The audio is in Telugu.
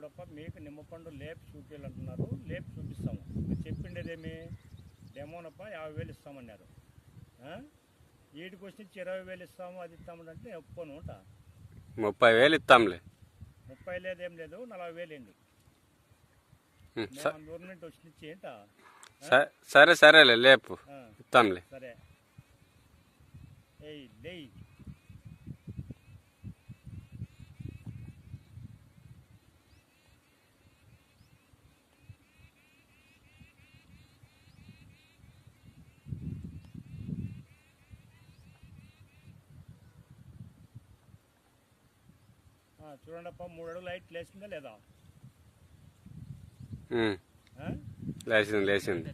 చూడప్ప మీకు నిమ్మపండు లేపు చూపించాలంటున్నారు, లేపు చూపిస్తాము. మీరు చెప్పిండేదేమి డెమోనప్ప 50,000 ఇస్తామన్నారు. వీటికి వచ్చి 20,000 ఇస్తాము, అది ఇస్తామంటే నేను ఒప్పుకోను ఉంటా. 30,000 ఇస్తాంలే. 30 లేదేం లేదు, 40,000 అండి. గవర్నమెంట్ వచ్చి ఇచ్చి ఏంట. సరేలే లేపు ఇస్తాంలే. సరే ఏయ్ లేయ్. చూడండి అప్ప 3 అడుగులు లైట్ లేచిందా లేదా? లేచింది.